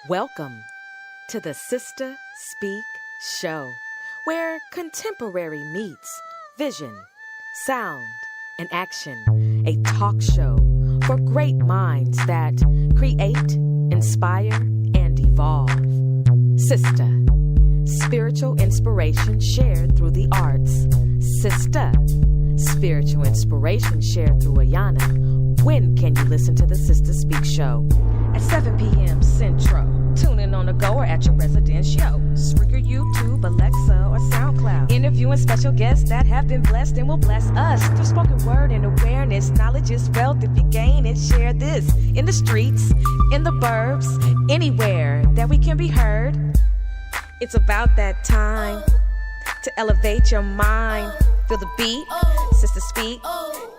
Welcome to the Sister Speak Show, where contemporary meets vision, sound, and action. A talk show for great minds that create, inspire, and evolve. Sister, spiritual inspiration shared through the arts. Sister, spiritual inspiration shared through Ayana. When can you listen to the Sister Speak Show? At 7 p.m. Central. Tune in on the go or at your residence show. Spreaker, YouTube, Alexa, or SoundCloud. Interviewing special guests that have been blessed and will bless us. Through spoken word and awareness, knowledge is wealth if you gain it. Share this in the streets, in the burbs, anywhere that we can be heard. It's about that time to elevate your mind. Feel the beat, Sister Speak.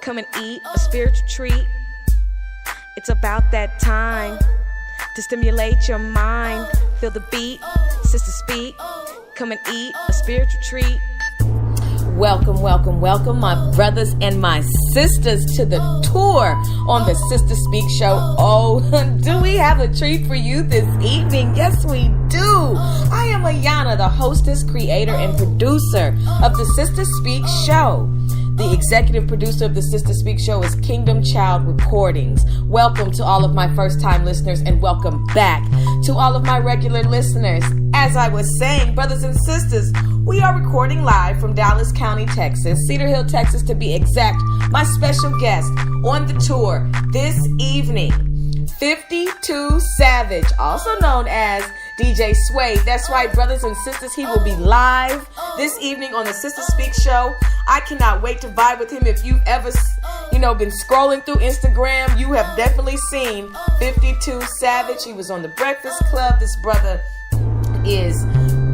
Come and eat a spiritual treat. It's about that time to stimulate your mind. Feel the beat, Sister Speak. Come and eat a spiritual treat. Welcome, welcome, welcome, my brothers and my sisters, to the tour on the Sister Speak Show. Oh, do we have a treat for you this evening? Yes, we do. I am Ayana, the hostess, creator, and producer of the Sister Speak Show. The executive producer of the Sister Speak Show is Kingdom Child Recordings. Welcome to all of my first-time listeners, and welcome back to all of my regular listeners. As I was saying, brothers and sisters, we are recording live from Dallas County, Texas, Cedar Hill, Texas to be exact. My special guest on the tour this evening, 52 Savage, also known as DJ Swade. That's right, brothers and sisters, he will be live this evening on the Sister Speak Show. I cannot wait to vibe with him. If you've ever, been scrolling through Instagram, you have definitely seen 52 Savage. He was on the Breakfast Club. This brother is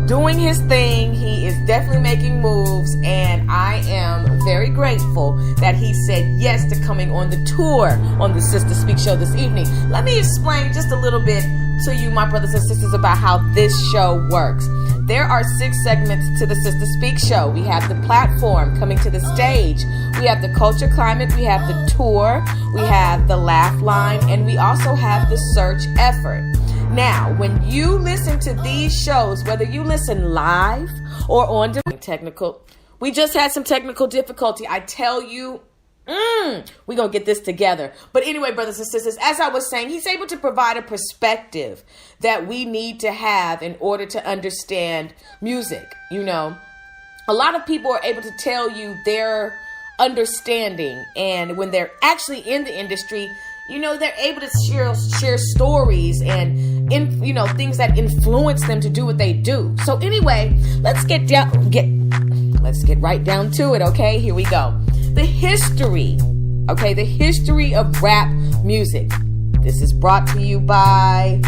doing his thing. He is definitely making moves, and I am very grateful that he said yes to coming on the tour on the Sister Speak Show this evening. Let me explain just a little bit to you, my brothers and sisters, about how this show works. There are 6 segments to the Sister Speak Show. We have the platform, coming to the stage. We have the culture climate. We have the tour. We have the laugh line. And we also have the search effort. Now, when you listen to these shows, whether you listen live or on demand, we just had some technical difficulty. I tell you, we're going to get this together. But anyway, brothers and sisters, as I was saying, he's able to provide a perspective that we need to have in order to understand music. A lot of people are able to tell you their understanding, and when they're actually in the industry, they're able to share stories and things that influence them to do what they do. So anyway, let's get right down to it. Okay, here we go. The history of rap music. This is brought to you by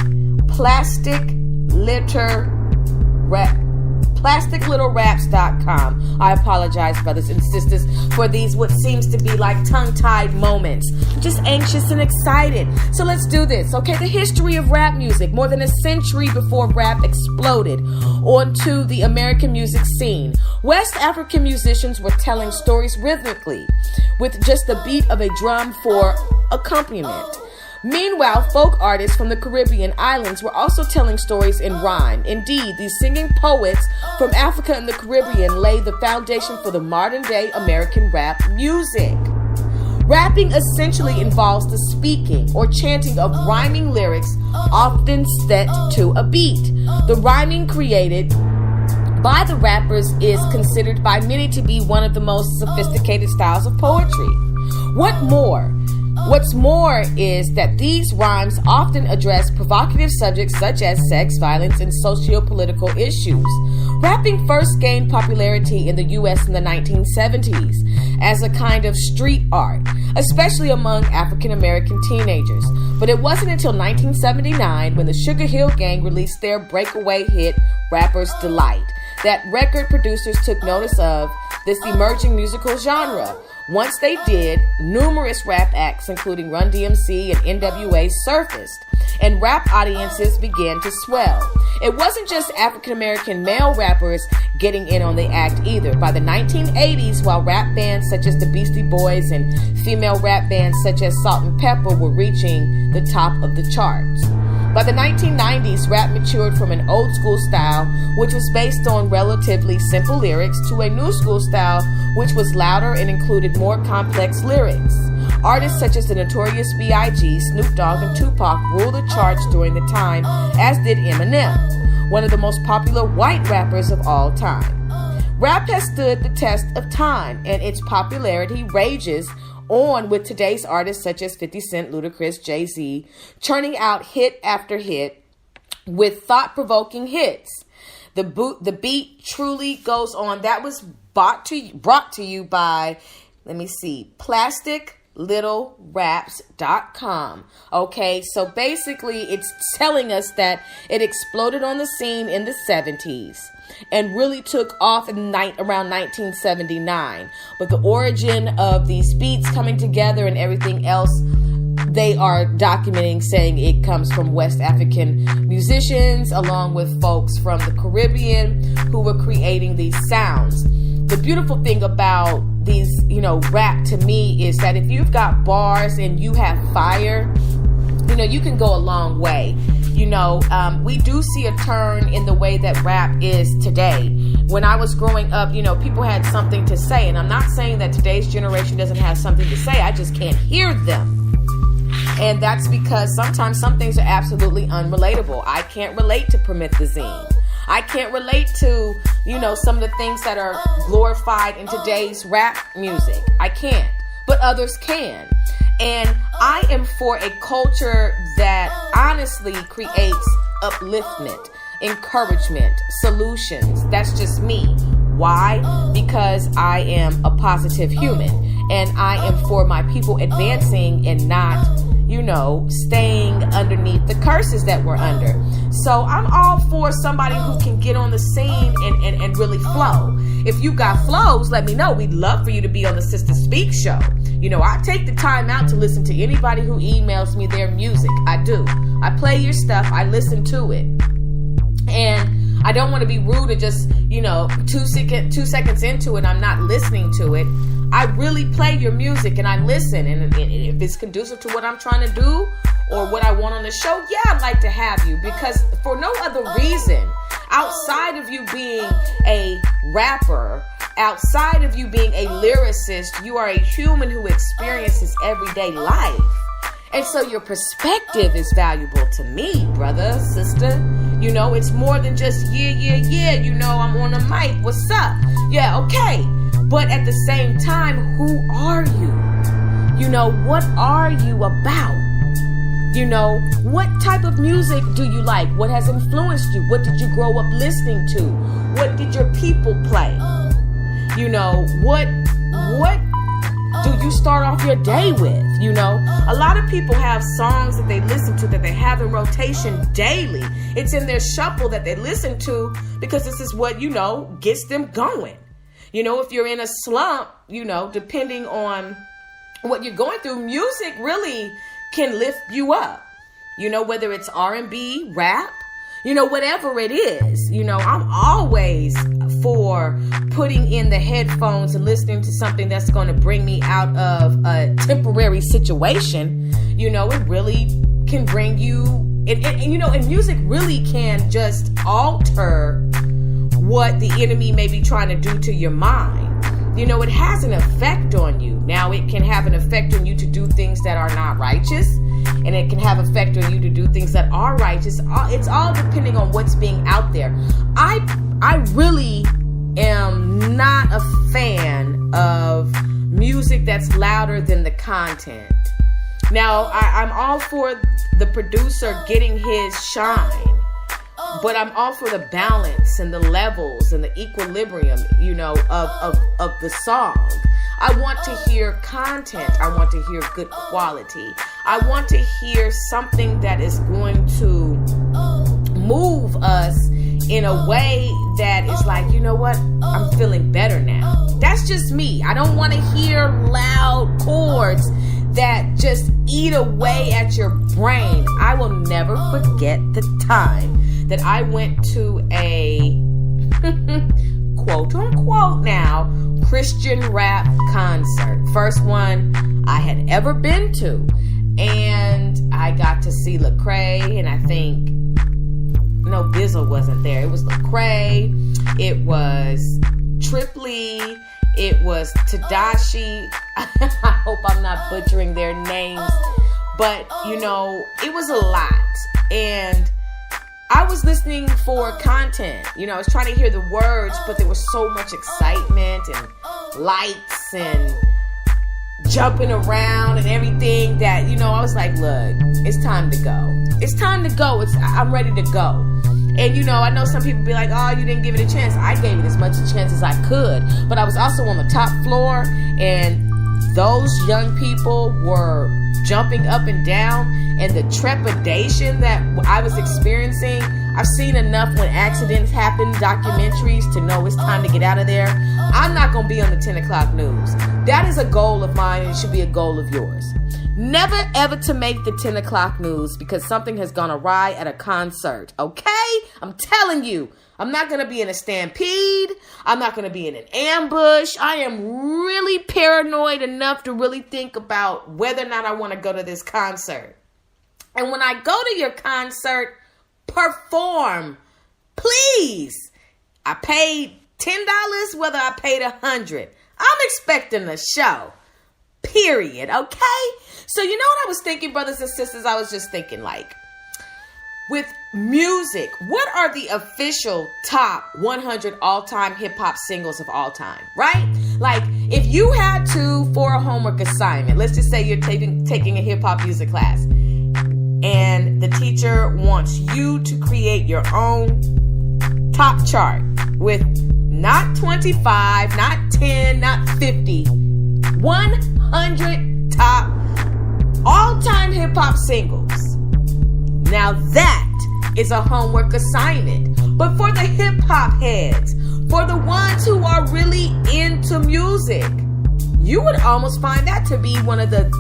PlasticLittleRaps.com. I apologize, brothers and sisters, for these what seems to be like tongue-tied moments. I'm just anxious and excited. So let's do this, okay? The history of rap music, more than a century before rap exploded onto the American music scene. West African musicians were telling stories rhythmically with just the beat of a drum for accompaniment. Meanwhile, folk artists from the Caribbean islands were also telling stories in rhyme. Indeed, these singing poets from Africa and the Caribbean laid the foundation for the modern-day American rap music. Rapping essentially involves the speaking or chanting of rhyming lyrics, often set to a beat. The rhyming created by the rappers is considered by many to be one of the most sophisticated styles of poetry. What's more is that these rhymes often address provocative subjects such as sex, violence, and socio-political issues. Rapping first gained popularity in the U.S. in the 1970s as a kind of street art, especially among African-American teenagers. But it wasn't until 1979, when the Sugar Hill Gang released their breakaway hit, Rapper's Delight, that record producers took notice of this emerging musical genre. Once they did, numerous rap acts, including Run DMC and NWA, surfaced, and rap audiences began to swell. It wasn't just African-American male rappers getting in on the act either. By the 1980s, while rap bands such as the Beastie Boys and female rap bands such as Salt and Pepper were reaching the top of the charts. By the 1990s, rap matured from an old school style, which was based on relatively simple lyrics, to a new school style, which was louder and included more complex lyrics. Artists such as the Notorious B.I.G., Snoop Dogg, and Tupac ruled the charts during the time, as did Eminem, one of the most popular white rappers of all time. Rap has stood the test of time, and its popularity rages on with today's artists such as 50 Cent, Ludacris, Jay-Z, churning out hit after hit with thought-provoking hits. The beat truly goes on. That was brought to you by, PlasticLittleRaps.com. Okay, so basically it's telling us that it exploded on the scene in the 70s and really took off around 1979. But the origin of these beats coming together and everything else, they are documenting, saying it comes from West African musicians along with folks from the Caribbean who were creating these sounds. The beautiful thing about these, rap to me is that if you've got bars and you have fire, you can go a long way. We do see a turn in the way that rap is today. When I was growing up, people had something to say. And I'm not saying that today's generation doesn't have something to say. I just can't hear them. And that's because sometimes some things are absolutely unrelatable. I can't relate to Promethazine. I can't relate to, some of the things that are glorified in today's rap music. I can't, but others can. And I am for a culture that honestly creates upliftment, encouragement, solutions. That's just me. Why? Because I am a positive human, and I am for my people advancing and not, staying underneath the curses that we're under. So I'm all for somebody who can get on the scene and really flow. If you got flows, let me know. We'd love for you to be on the Sister Speak show. I take the time out to listen to anybody who emails me their music. I do. I play your stuff. I listen to it. And I don't want to be rude and just, 2 seconds into it, I'm not listening to it. I really play your music and I listen. And if it's conducive to what I'm trying to do or what I want on the show, yeah, I'd like to have you. Because for no other reason, outside of you being a rapper, outside of you being a lyricist, you are a human who experiences everyday life. And so your perspective is valuable to me, brother, sister. It's more than just, I'm on a mic. What's up? Yeah, okay. But at the same time, who are you? What are you about? What type of music do you like? What has influenced you? What did you grow up listening to? What did your people play? What do you start off your day with? A lot of people have songs that they listen to that they have in rotation daily. It's in their shuffle that they listen to because this is what, gets them going. If you're in a slump, depending on what you're going through, music really can lift you up. Whether it's R&B, rap, whatever it is, I'm always for putting in the headphones and listening to something that's going to bring me out of a temporary situation. It really can bring you, and music really can just alter what the enemy may be trying to do to your mind. It has an effect on you. Now, it can have an effect on you to do things that are not righteous, and it can have effect on you to do things that are righteous. It's all depending on what's being out there. I really am not a fan of music that's louder than the content. Now, I'm all for the producer getting his shine, but I'm all for the balance and the levels and the equilibrium, of the song. I want to hear content. I want to hear good quality. I want to hear something that is going to move us in a way that is like, you know what? I'm feeling better now. That's just me. I don't want to hear loud chords that just eat away at your brain. I will never forget the time that I went to a quote unquote now Christian rap concert. First one I had ever been to. And I got to see Lecrae, and I think, no, Bizzle wasn't there. It was Lecrae, it was Tripley, it was Tadashi. I hope I'm not butchering their names, but it was a lot. And I was listening for content. I was trying to hear the words, but there was so much excitement and lights and jumping around and everything that, I was like, look, it's time to go. It's time to go. I'm ready to go. And, I know some people be like, oh, you didn't give it a chance. I gave it as much a chance as I could. But I was also on the top floor, and those young people were jumping up and down, and the trepidation that I was experiencing. I've seen enough when accidents happen, documentaries, to know it's time to get out of there. I'm not going to be on the 10 o'clock news. That is a goal of mine, and it should be a goal of yours. Never ever to make the 10 o'clock news because something has gone awry at a concert, okay? I'm telling you, I'm not going to be in a stampede. I'm not going to be in an ambush. I am really paranoid enough to really think about whether or not I want to go to this concert. And when I go to your concert, perform, please. I paid $10, whether I paid $100. I'm expecting a show, period, okay? So you know what I was thinking, brothers and sisters? I was just thinking, like, with music, what are the official top 100 all-time hip-hop singles of all time, right? Like, if you had to, for a homework assignment, let's just say you're taking a hip-hop music class, and the teacher wants you to create your own top chart with not 25, not 10, not 50, 100 top all-time hip-hop singles. Now that is a homework assignment. But for the hip-hop heads, for the ones who are really into music, you would almost find that to be one of the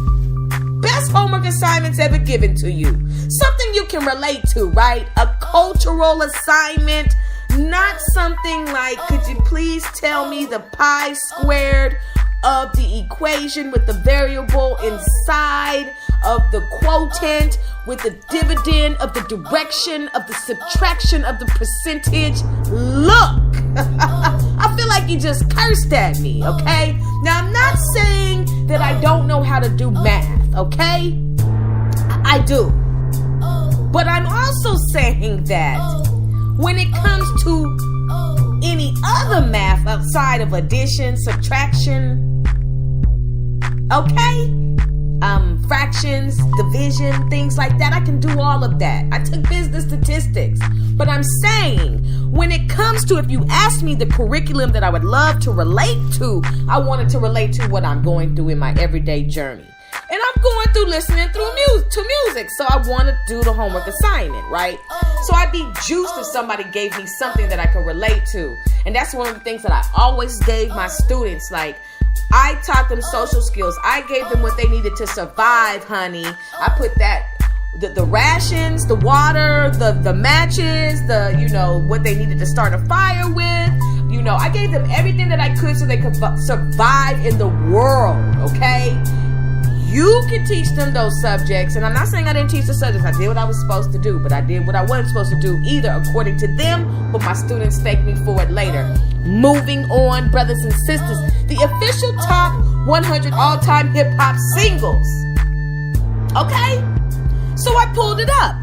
best homework assignments ever given to you. Something you can relate to, right? A cultural assignment, not something like, could you please tell me the pi squared of the equation with the variable inside of the quotient with the dividend of the direction of the subtraction of the percentage. Look, I feel like you just cursed at me, okay? Now, I'm not saying that I don't know how to do math, okay? I do. But I'm also saying that when it comes to any other math outside of addition, subtraction, okay? Fractions, division, things like that. I can do all of that. I took business statistics. But I'm saying, when it comes to, if you ask me the curriculum that I would love to relate to, I wanted to relate to what I'm going through in my everyday journey. And I'm going through listening to music. So I want to do the homework assignment, right? So I'd be juiced if somebody gave me something that I could relate to. And that's one of the things that I always gave my students. Like, I taught them social skills. I gave them what they needed to survive, honey. I put that, the rations, the water, the matches, what they needed to start a fire with. I gave them everything that I could so they could survive in the world, okay? You can teach them those subjects, and I'm not saying I didn't teach the subjects. I did what I was supposed to do, but I did what I wasn't supposed to do either, according to them, but my students thank me for it later. Moving on, brothers and sisters, the official top 100 all-time hip-hop singles. Okay? So I pulled it up.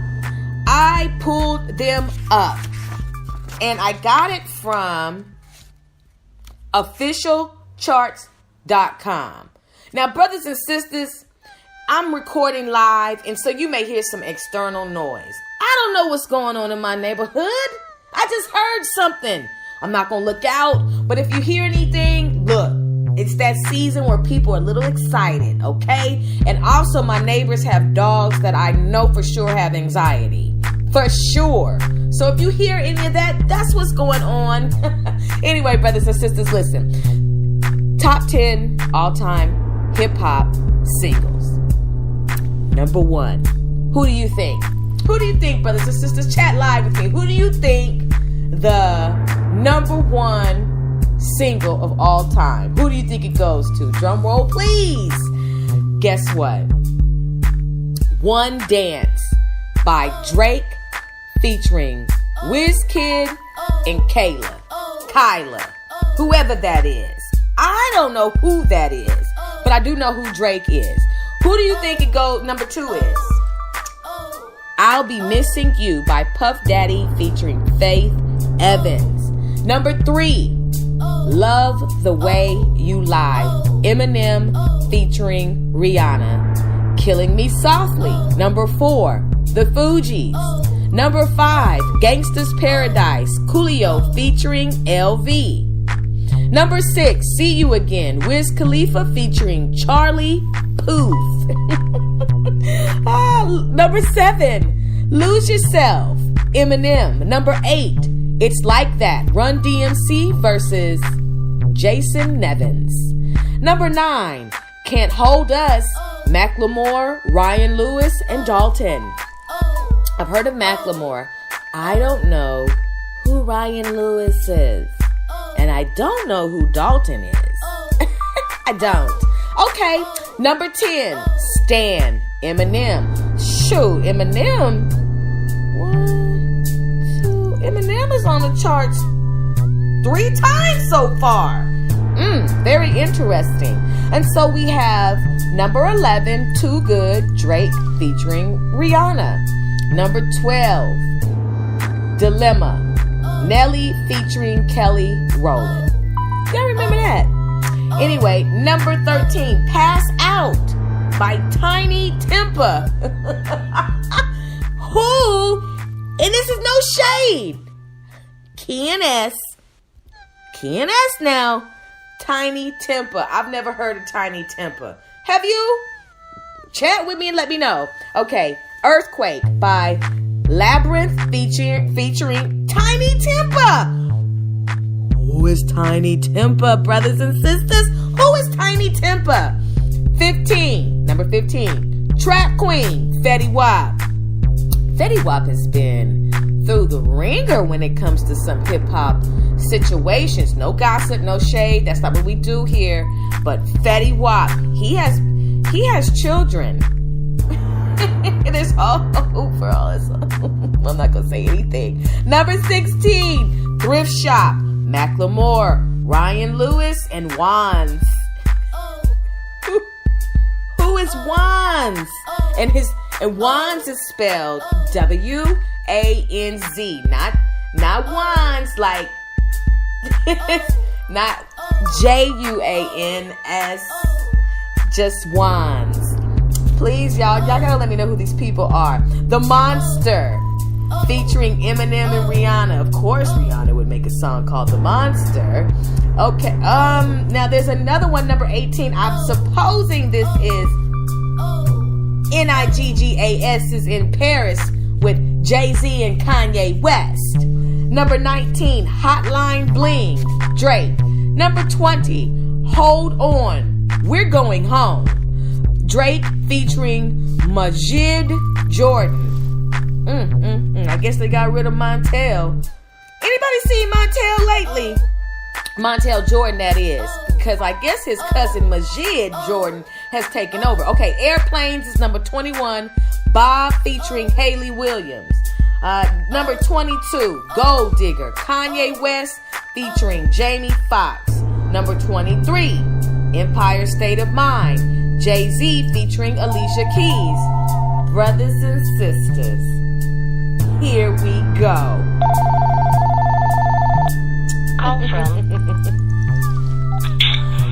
I pulled them up, and I got it from officialcharts.com. Now, brothers and sisters, I'm recording live, and so you may hear some external noise. I don't know what's going on in my neighborhood. I just heard something. I'm not going to look out, but if you hear anything, look, it's that season where people are a little excited, okay? And also, my neighbors have dogs that I know for sure have anxiety. For sure. So if you hear any of that, that's what's going on. Anyway, brothers and sisters, listen. Top 10 all-time hip-hop singles. Number 1. Who do you think? Who do you think, brothers and sisters? Chat live with me. Who do you think the number 1 single of all time? Who do you think it goes to? Drum roll, please. Guess what? One Dance by Drake featuring Wizkid and Kyla, whoever that is. I don't know who that is, but I do know who Drake is. Who do you think it number 2 is? I'll Be Missing You by Puff Daddy featuring Faith Evans. Number 3, Love the Way You Lie, Eminem featuring Rihanna. Killing Me Softly. Number 4, The Fugees. Number 5, Gangsta's Paradise, Coolio featuring LV. Number 6, See You Again, Wiz Khalifa featuring Charlie Puth. Number 7, Lose Yourself, Eminem. Number 8, It's Like That, Run DMC versus Jason Nevins. Number 9, Can't Hold Us, Macklemore, Ryan Lewis, and Dalton. I've heard of Macklemore. I don't know who Ryan Lewis is. And I don't know who Dalton is. I don't. Okay, number 10, Stan, Eminem. Shoot, Eminem. 1, 2. Eminem is on the charts 3 times so far. Very interesting. And so we have number 11, Too Good, Drake featuring Rihanna. Number 12, Dilemma, Nelly featuring Kelly Rowland. Y'all remember that? Anyway, number 13, Pass Out by Tiny Tempa. Who, and this is no shade, Key and S now, Tiny Tempa. I've never heard of Tiny Tempa. Have you? Chat with me and let me know. Okay, Earthquake by Labyrinth featuring Tiny Tempa. Who is Tiny Tempa, brothers and sisters? Who is Tiny Tempa? Number 15, Trap Queen, Fetty Wap. Fetty Wap has been through the ringer when it comes to some hip-hop situations. No gossip, no shade. That's not what we do here. But Fetty Wap, he has children. There's hope for all this. I'm not going to say anything. Number 16, Thrift Shop, Macklemore, Ryan Lewis, and Wanz. Who is Wanz? And Wanz is spelled W-A-N-Z. Not Wanz like not J-U-A-N-S. Just Wanz. Please, y'all gotta let me know who these people are. The Monster, featuring Eminem and Rihanna. Of course, Rihanna would make a song called The Monster. Okay, now there's another one, number 18. I'm supposing this is Niggas is in Paris with Jay-Z and Kanye West. Number 19, Hotline Bling, Drake. Number 20, Hold On, We're Going Home, Drake featuring Majid Jordan. I guess they got rid of Montel. Anybody seen Montel lately? Montel Jordan, that is. Because I guess his cousin Majid Jordan has taken over. Okay, Airplanes is number 21. Bob featuring Haley Williams. Number 22, Gold Digger, Kanye West featuring Jamie Foxx. Number 23, Empire State of Mind, Jay-Z featuring Alicia Keys. Brothers and sisters, here we go.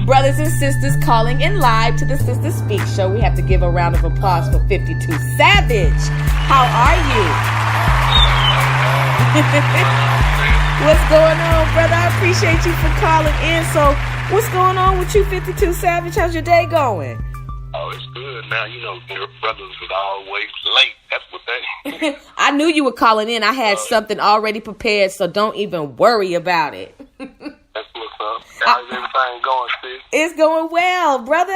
Brothers and sisters calling in live to the Sister Speak Show. We have to give a round of applause for 52 Savage. How are you? What's going on, brother? I appreciate you for calling in. So, what's going on with you, 52 Savage? How's your day going? Oh, it's good now. You know, your brothers is always late. That's what they... I knew you were calling in. I had something already prepared, so don't even worry about it. That's what's up. How's everything going, sis? It's going well, brother.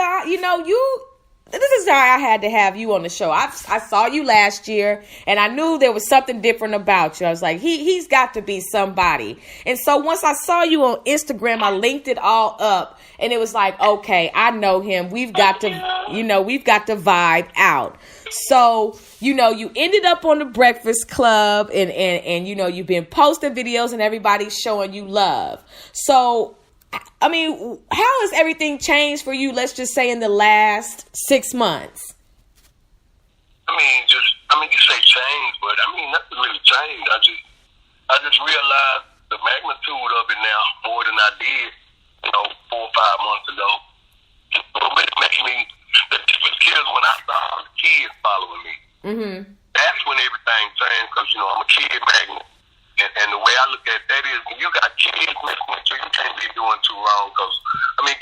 this is why I had to have you on the show. I saw you last year, and I knew there was something different about you. I was like, he's got to be somebody. And so once I saw you on Instagram, I linked it all up, and it was like, okay, I know him. We've got to vibe out. So, you ended up on the Breakfast Club, and you've been posting videos, and everybody's showing you love. So, I mean, how has everything changed for you, let's just say in the last 6 months? You say change, but nothing really changed. I just realized the magnitude of it now more than I did, 4 or 5 months ago. It makes me, the difference is when I saw the kids following me. Mm-hmm. That's when everything changed, because, I'm a kid magnet. And the way I look at that is, when you got kids messing with you, you can't be doing too wrong, because,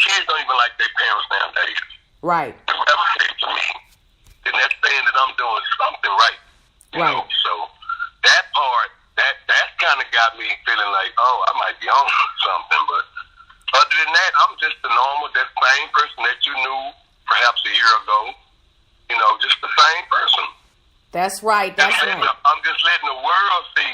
kids don't even like their parents nowadays. Right. Whoever said to me, then that's saying that I'm doing something right. You know? So that part, that kind of got me feeling like, oh, I might be on something. But other than that, I'm just the normal, that same person that you knew perhaps a year ago. Just the same person. That's right. That's right. I'm just letting the world see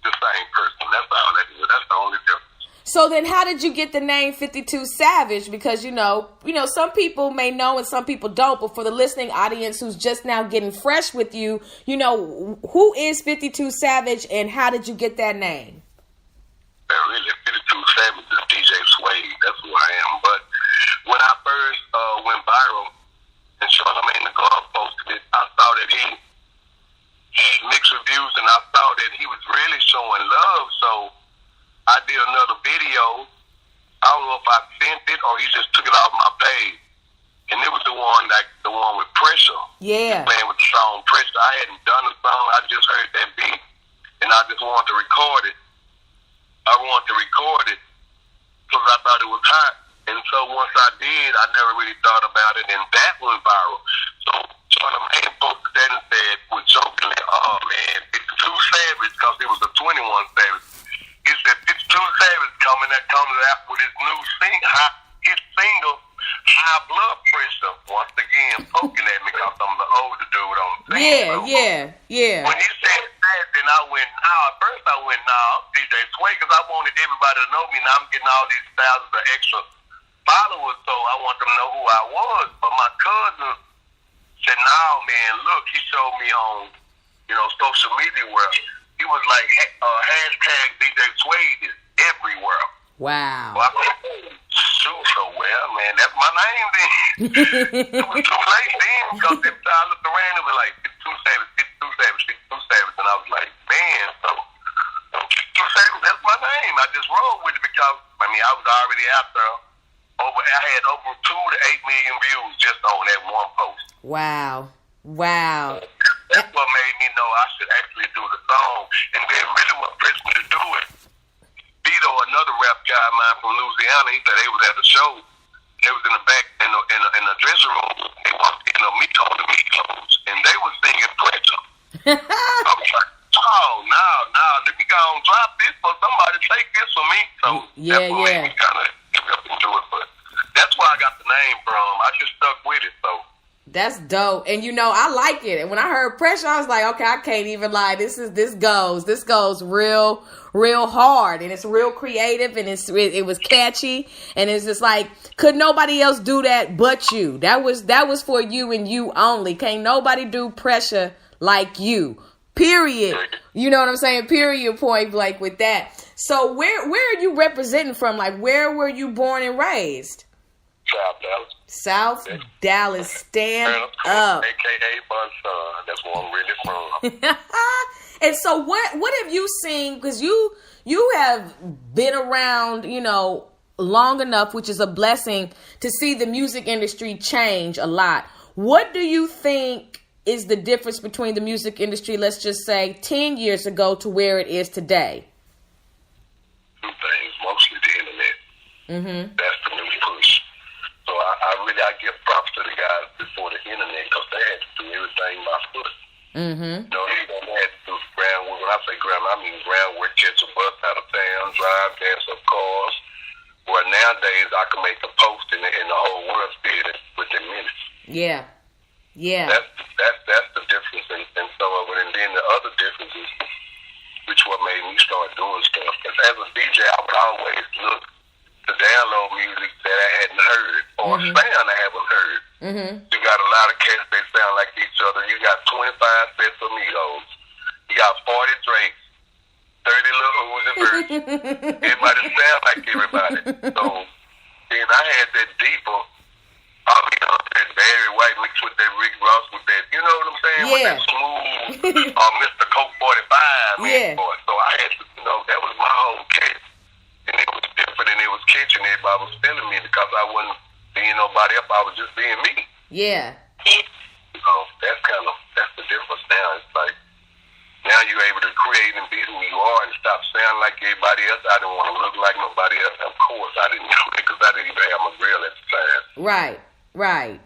the same person. That's all that is. That's the only difference. So then how did you get the name 52 Savage? Because, some people may know and some people don't. But for the listening audience who's just now getting fresh with you, who is 52 Savage and how did you get that name? Really, 52 Savage is DJ Swade. That's who I am. But when I first went viral and Charlamagne the God posted it, I saw that he had mixed reviews and I saw that he was really showing love. So I did another video. I don't know if I sent it or he just took it off my page. And it was the one with Pressure. Yeah. Playing with the song Pressure. I hadn't done the song. I just heard that beat. And I just wanted to record it. Because I thought it was hot. And so once I did, I never really thought about it. And that went viral. So Charlamagne posted that and said, with jokingly, oh man, 52 Savage, because it was a 21 Savage. He said, 52 Savage comes out with his new single, High Blood Pressure. Once again, poking at me because I'm the older dude on the scene. Yeah. When he said that, then I went, at first I went, I'm DJ Swade, because I wanted everybody to know me. Now I'm getting all these thousands of extra followers, so I want them to know who I was. But my cousin said, man, look, he showed me on, social media where he was like, hashtag DJ Swade is everywhere. Wow. Well, I said, shoot, so well, man, that's my name then. It was too late then, because every time I looked around, it was like 52 Savage, 52 Savage, 52 Savage, and I was like, man, so 52 Savage, that's my name. I just rolled with it because, I was already out there. I had over 2 to 8 million views just on that one post. Wow. That's what made me know I should actually do the song. And then really what pressed me to do it, Vito, another rap guy of mine from Louisiana, he said they was at the show. They was in the back in the dressing room. They walked in on me on the meat clothes, and they was singing Pressure. I was like, oh, no, let me go and drop this for somebody to take this for me. So that's what made me kind of get up and do it. But that's where I got the name from. I just stuck with it, so. That's dope. And I like it. And when I heard Pressure, I was like, okay, I can't even lie. This goes real hard, and it's real creative, and it was catchy, and it's just like, could nobody else do that but you? That was for you and you only. Can't nobody do Pressure like you. Period. You know what I'm saying? Period. Point blank with that. So where are you representing from? Like, where were you born and raised? South Dallas. South Dallas, stand up. AKA Bun Son. That's where I'm really from. And so what have you seen? Because you have been around, long enough, which is a blessing, to see the music industry change a lot. What do you think is the difference between the music industry, let's just say 10 years ago, to where it is today? Two things, mostly the internet. Mm-hmm. That's the new push. So I give props to the guys before the internet, because they had to do everything by foot. Mm-hmm. They had to do groundwork. When I say groundwork, I mean groundwork, catch a bus out of town, drive, dance up cars. Where nowadays I can make a post and the whole world see it within minutes. Yeah. Yeah. That's the difference in some of it. And then the other difference is, which what made me start doing stuff. Because as a DJ, I would always look to download music that I hadn't heard or a sound I haven't heard. Mm-hmm. You got a lot of cats that sound like each other. You got 25 sets of Migos. You got 40 Drakes, 30 Lil Uzi Verts. Everybody sound like everybody. So then I had that deeper, that Barry White mixed with that Rick Ross with that, you know what I'm saying? Yeah. With that smooth Mr. Coke 45. Yeah. So I had to, that was my whole case. And it was different and it was catching. Everybody was feeling me because I wasn't being nobody else. I was just being me. Yeah. That's the difference now. It's like, now you're able to create and be who you are and stop sounding like everybody else. I didn't want to look like nobody else. Of course, I didn't do it because I didn't even have my grill at the time. Right.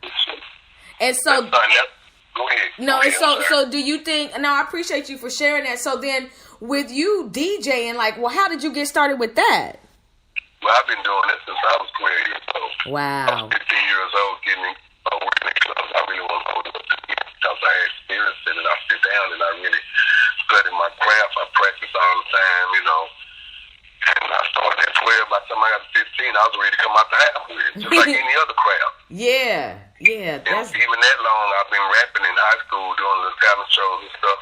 And so, go ahead. No, Go ahead, so do you think? No, I appreciate you for sharing that. So then, with you DJing, how did you get started with that? Well, I've been doing this since I was 12 years old. Wow. I was 15 years old, getting working in clubs. I really want to hold it up to me because I had experience in it. I sit down and I really study my craft. I practice all the time, And I started at 12. By the time I got to 15, I was ready to come out the house with it, just like any other craft. Yeah. And even that long, I've been rapping in high school, doing the talent shows and stuff,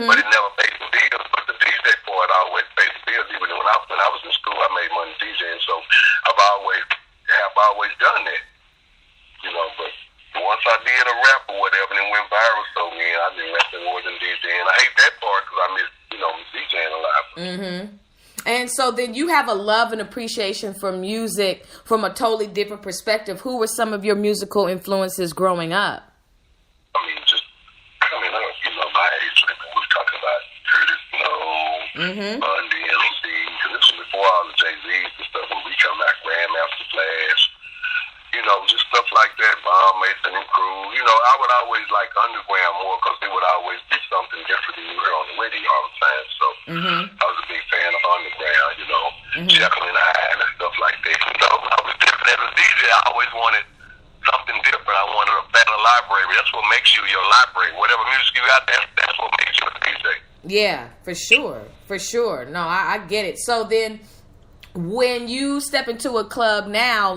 But it never paid the bills. But the DJ part always paid the bills. Even when I was in school, I made money DJing. So I've always done that, But once I did a rap or whatever, and it went viral, so man, I've been rapping more than DJing. I hate that part because I miss, DJing a lot. Mm-hmm. And so then you have a love and appreciation for music from a totally different perspective. Who were some of your musical influences growing up? I mean, just coming up, my age, we're talking about Curtis Blow, Bundy, MC, because this was before all the Jay-Z's and stuff, when we come out, Grandmaster Flash, just stuff like that, Bomb Mason and Crew. I would always like underground more because it would always be something different than you hear on the radio all the time. So I was a big fan of underground, Jekyll and Hyde and stuff like that. I was different as a DJ. I always wanted something different. I wanted a better library. That's what makes you your library. Whatever music you got, that's what makes you a DJ. Yeah, for sure. No, I get it. So then when you step into a club now,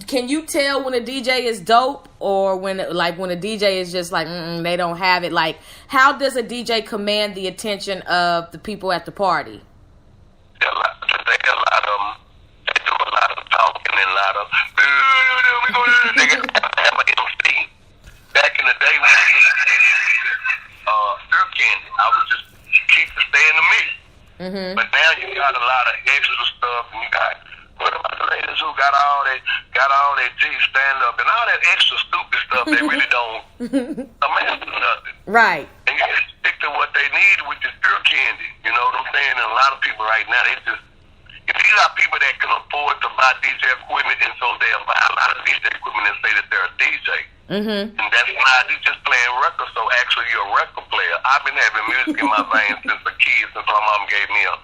can you tell when a DJ is dope or when a DJ is just they don't have it? How does a DJ command the attention of the people at the party? They do a lot of talking and a lot of they have an MC. Back in the day when Stir Candy, I would just keep to stay in the mix. But now you got a lot of extra stuff and you got what about the ladies who got all that G stand up and all that extra stupid stuff they really don't amount to nothing. Right. And you just stick to what they need with the Stir Candy. You know what I'm saying? And a lot of people right now, if you got people that can afford to buy DJ equipment and so they'll buy a lot of DJ equipment and say that they're a DJ. And that's not, you just playing records, so actually you're a record player. I've been having music in my veins since a kid, since my mom gave me a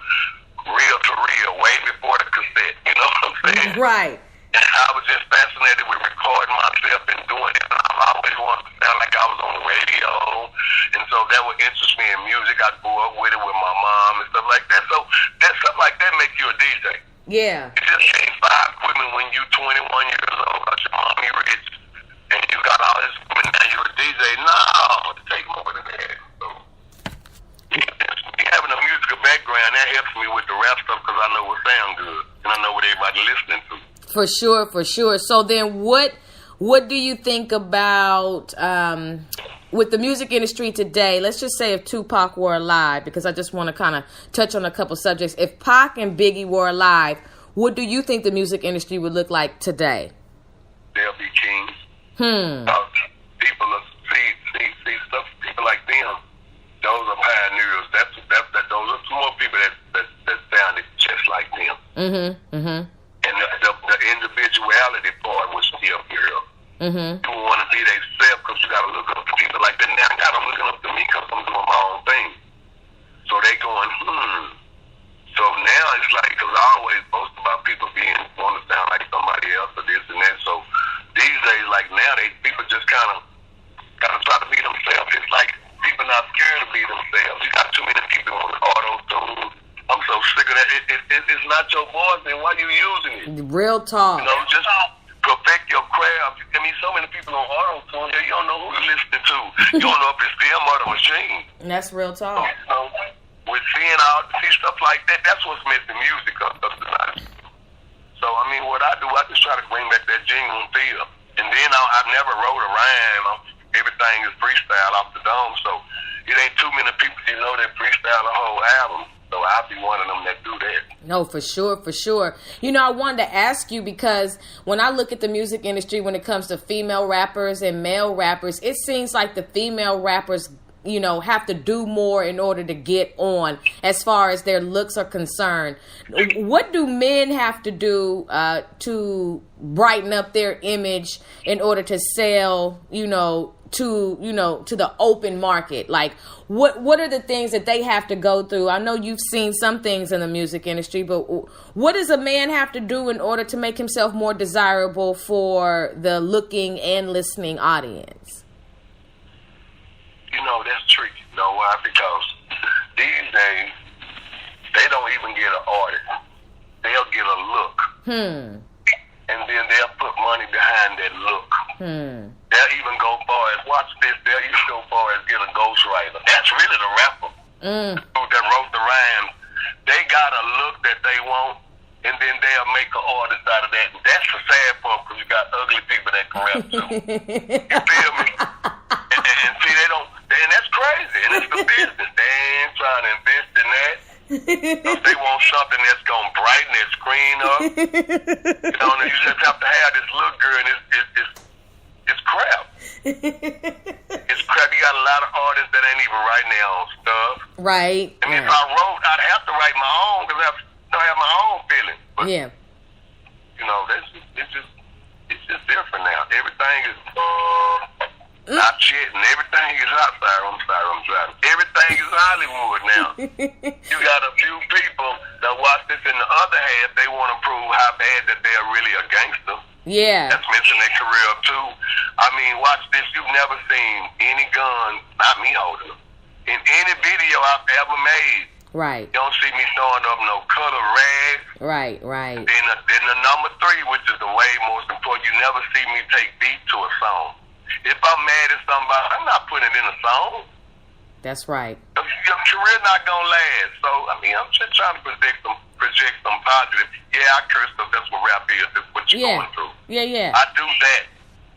reel to reel, way before the cassette, you know what I'm saying? Right. And I was just fascinated with recording myself and doing it. And I've always wanted to sound like I was on the radio. And so that would interest me in music. I grew up with it with my mom and stuff like that. So that stuff like that make you a DJ. Yeah. You just can't buy equipment when you 21 years old, got your mommy rich, and you got all this equipment, now you're a DJ. No, it takes more than that. So having a musical background, that helps me with the rap stuff because I know what sound good and I know what everybody listening to. For sure. So then what do you think about with the music industry today? Let's just say if Tupac were alive, because I just want to kind of touch on a couple subjects. If Pac and Biggie were alive, what do you think the music industry would look like today? They'll be kings. People see stuff, people like them. Those are pioneers. Those are some more people that sounded just like them. And the individuality part was still here. You want to be themselves because you got to look up to people like that. Now I got them looking up to me because I'm doing my own thing. So they going, So now it's like, because I always boast about people want to sound like somebody else or this and that. So these days, like now, people it's not your voice, then why you using it? Real talk. You know, just perfect your craft. I mean, so many people on auto-tune, you don't know who you're listening to. You don't know if it's them or the machine. That's real talk. You know, with seeing stuff like that, that's what's missing music of tonight. So, I mean, what I do, I just try to bring back that genuine feel. And then I never wrote a rhyme. Everything is freestyle off the dome. So it ain't too many people you know that freestyle a whole album. So I'll be one of them that do that. No, for sure, for sure. You know, I wanted to ask you because when I look at the music industry, when it comes to female rappers and male rappers, it seems like the female rappers, you know, have to do more in order to get on as far as their looks are concerned. What do men have to do to brighten up their image in order to sell, to the open market? Like, what are the things that they have to go through? I know you've seen some things in the music industry, but what does a man have to do in order to make himself more desirable for the looking and listening audience? You know, that's tricky. You know why? Because these days, they don't even get an artist. They'll get a look. And then they'll put money behind that look. They'll even go far as, watch this, they'll even go far as get a ghostwriter. That's really the rapper who that wrote the rhymes. They got a look that they want, and then they'll make an artist out of that. And that's the sad part, because you got ugly people that can rap too. You feel me? And see, and that's crazy. And it's the business. They ain't trying to invest in that. If they want something that's going to brighten their screen up, you just have to have this little girl, and it's crap. It's crap. You got a lot of artists that ain't even writing their own stuff. Right. I mean, if I wrote, I'd have to write my own because I have my own feeling. But, it's just different now. Everything is not shit, and everything is outside. I'm driving. Everything is Hollywood now. You got a few people that watch this, and the other half, they want to prove how bad that they're really a gangster. Yeah. That's missing their career too. I mean, watch this. You've never seen any gun, not me holding them, in any video I've ever made. Right. You don't see me throwing up no color rags. Right. Then the number 3, which is the way most important, you never see me take beat to a song. If I'm mad at somebody, I'm not putting it in a song. That's right. Your career not gonna last. So I mean, I'm just trying to project some positive. Yeah, I curse stuff. That's what rap is. That's what you're going through. Yeah. I do that,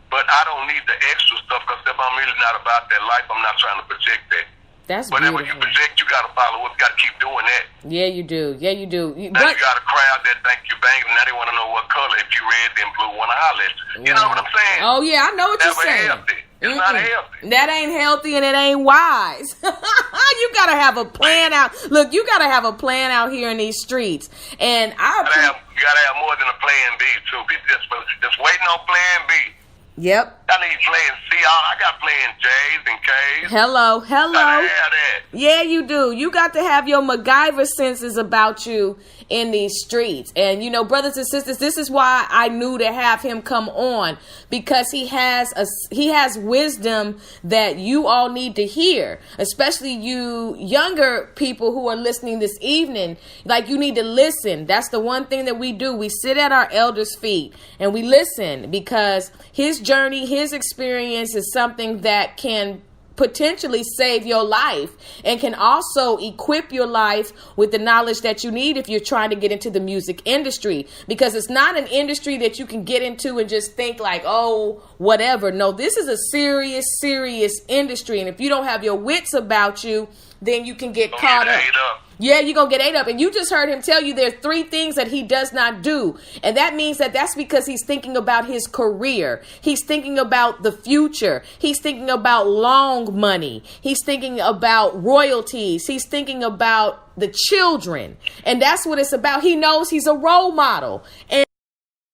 but I don't need the extra stuff because if I'm really not about that life, I'm not trying to project that. That's Whatever beautiful. you project, you got to follow up. You got to keep doing that. Yeah, you do. Now you got a crowd that think you banging. Now they want to know what color. If you red, then blue, want to holler at you. You know what I'm saying? Oh, yeah, I know what you're saying. Healthy. It's not healthy. That ain't healthy and it ain't wise. You got to have a plan out. Look, you got to have a plan out here in these streets. And you got to have more than a plan B, too. People just waiting on plan B. Yep. I need playing C. I got playing J's and K's. Hello. Gotta have that. Yeah, you do. You got to have your MacGyver senses about you in these streets. And, brothers and sisters, this is why I knew to have him come on, because he has wisdom that you all need to hear, especially you younger people who are listening this evening. Like, you need to listen. That's the one thing that we do. We sit at our elders' feet and we listen, because his journey, his experience is something that can potentially save your life and can also equip your life with the knowledge that you need if you're trying to get into the music industry, because it's not an industry that you can get into and just think like, oh, whatever. No, this is a serious industry. And if you don't have your wits about you, then you can get caught up. Yeah, you're going to get ate up. And you just heard him tell you there are 3 things that he does not do. And that means that's because he's thinking about his career. He's thinking about the future. He's thinking about long money. He's thinking about royalties. He's thinking about the children. And that's what it's about. He knows he's a role model. And